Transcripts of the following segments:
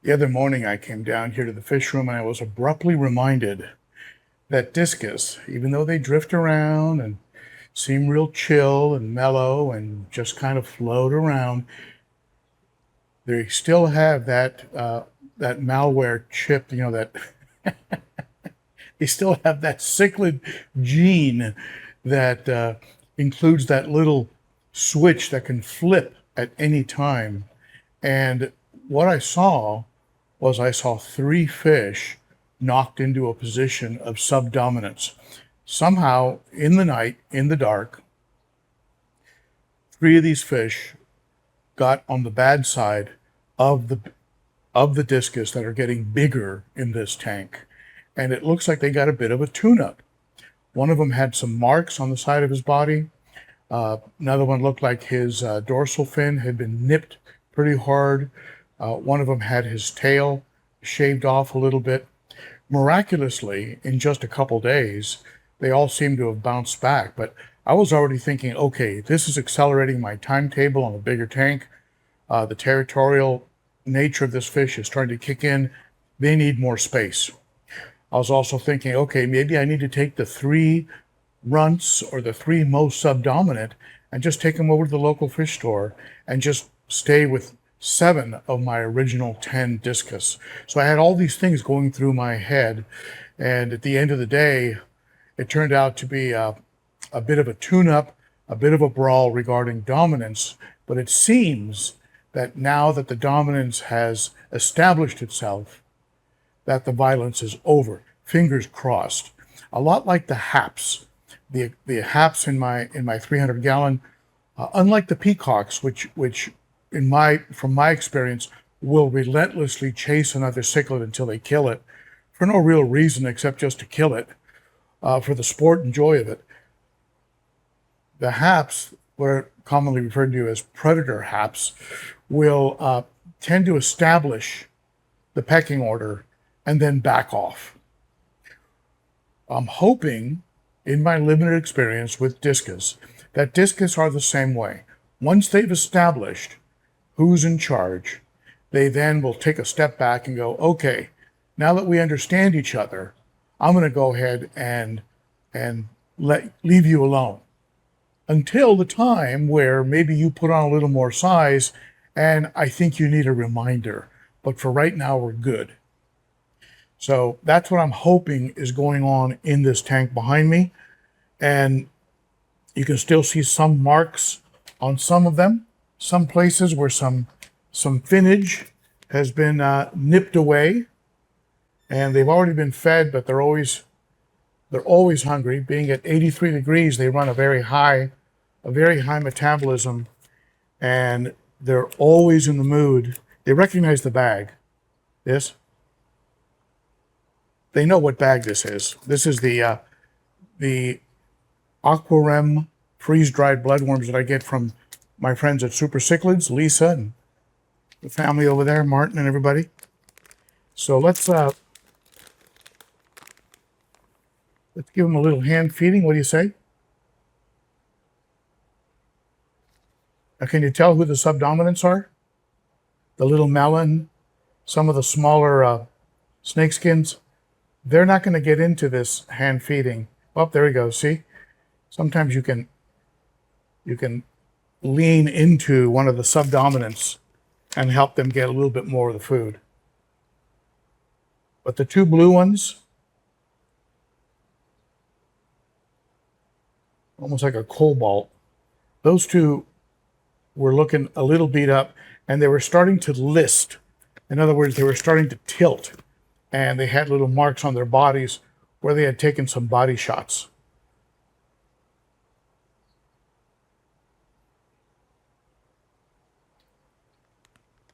The other morning, I came down here to the fish room and I was abruptly reminded that discus, even though they drift around and seem real chill and mellow and just kind of float around, they still have that malware chip. That they still have that cichlid gene that includes that little switch that can flip at any time. And what I saw three fish knocked into a position of subdominance. Somehow, in the night, in the dark, three of these fish got on the bad side of the discus that are getting bigger in this tank. And it looks like they got a bit of a tune-up. One of them had some marks on the side of his body. Another one looked like his dorsal fin had been nipped pretty hard. One of them had his tail shaved off a little bit. Miraculously, in just a couple days, they all seem to have bounced back. But I was already thinking, okay, this is accelerating my timetable on a bigger tank. The territorial nature of this fish is starting to kick in. They need more space. I was also thinking, okay, maybe I need to take the three runts or the three most subdominant and just take them over to the local fish store and just stay with 7 of my original 10 discus. So I had all these things going through my head, and at the end of the day, it turned out to be a bit of a tune-up, a bit of a brawl regarding dominance. But it seems that now that the dominance has established itself, that the violence is over. Fingers crossed. A lot like the haps. The haps in my 300-gallon, unlike the peacocks, which from my experience, will relentlessly chase another cichlid until they kill it, for no real reason except just to kill it, for the sport and joy of it. The haps, what are commonly referred to as predator haps, will tend to establish the pecking order and then back off. I'm hoping, in my limited experience with discus, that discus are the same way. Once they've established who's in charge, they then will take a step back and go, okay, now that we understand each other, I'm going to go ahead and leave you alone until the time where maybe you put on a little more size and I think you need a reminder. But for right now, we're good. So that's what I'm hoping is going on in this tank behind me. And you can still see some marks on some of them. Some places where some finnage has been nipped away, and they've already been fed, but they're always hungry. Being at 83 degrees, they run a very high metabolism, and they're always in the mood. They recognize the bag. This. They know what bag this is. This is the aquarium freeze-dried bloodworms that I get from my friends at Super Cichlids, Lisa and the family over there, Martin and everybody. So let's give them a little hand feeding. What do you say? Now, can you tell who the subdominants are? The little melon, some of the smaller snakeskins. They're not going to get into this hand feeding. Oh, there we go. See? Sometimes you can lean into one of the subdominants and help them get a little bit more of the food. But the two blue ones, almost like a cobalt, those two were looking a little beat up, and they were starting to list. In other words, they were starting to tilt, and they had little marks on their bodies where they had taken some body shots.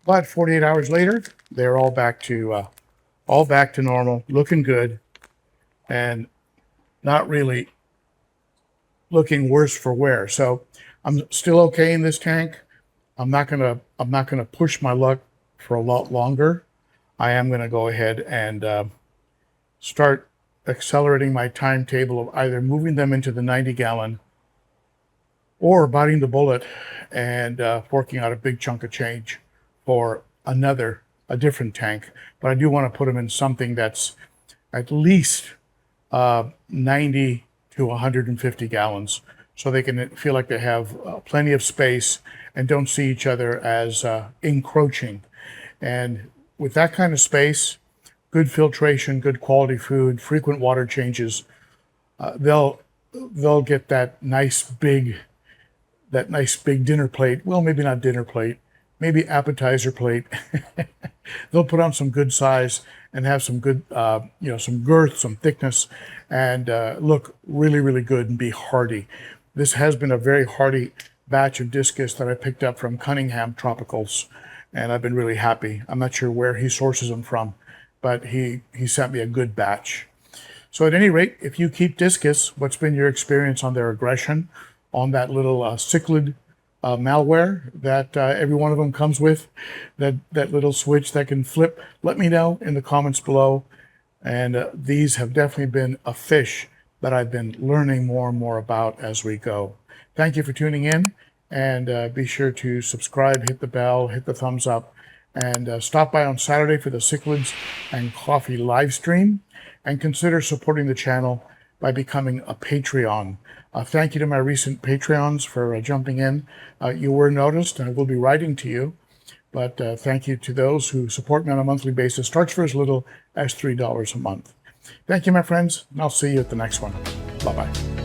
But 48 hours later, they're all back to normal, looking good, and not really looking worse for wear. So I'm still okay in this tank. I'm not gonna push my luck for a lot longer. I am gonna go ahead and start accelerating my timetable of either moving them into the 90-gallon or biting the bullet and forking out a big chunk of change for another a different tank, but I do want to put them in something that's at least 90 to 150 gallons, so they can feel like they have plenty of space and don't see each other as encroaching. And with that kind of space, good filtration, good quality food, frequent water changes, they'll get that nice big dinner plate. Well, maybe not dinner plate, maybe appetizer plate. They'll put on some good size and have some good, some girth, some thickness, and look really, really good and be hardy. This has been a very hardy batch of discus that I picked up from Cunningham Tropicals, and I've been really happy. I'm not sure where he sources them from, but he sent me a good batch. So at any rate, if you keep discus, what's been your experience on their aggression, on that little cichlid malware that every one of them comes with, that little switch that can flip? Let me know in the comments below. And these have definitely been a fish that I've been learning more and more about as we go. Thank you for tuning in, and be sure to subscribe, hit the bell, hit the thumbs up, and stop by on Saturday for the Cichlids and Coffee live stream, and consider supporting the channel by becoming a Patreon. Thank you to my recent Patreons for jumping in. You were noticed, and I will be writing to you, but thank you to those who support me on a monthly basis. Starts for as little as $3 a month. Thank you, my friends, and I'll see you at the next one. Bye-bye.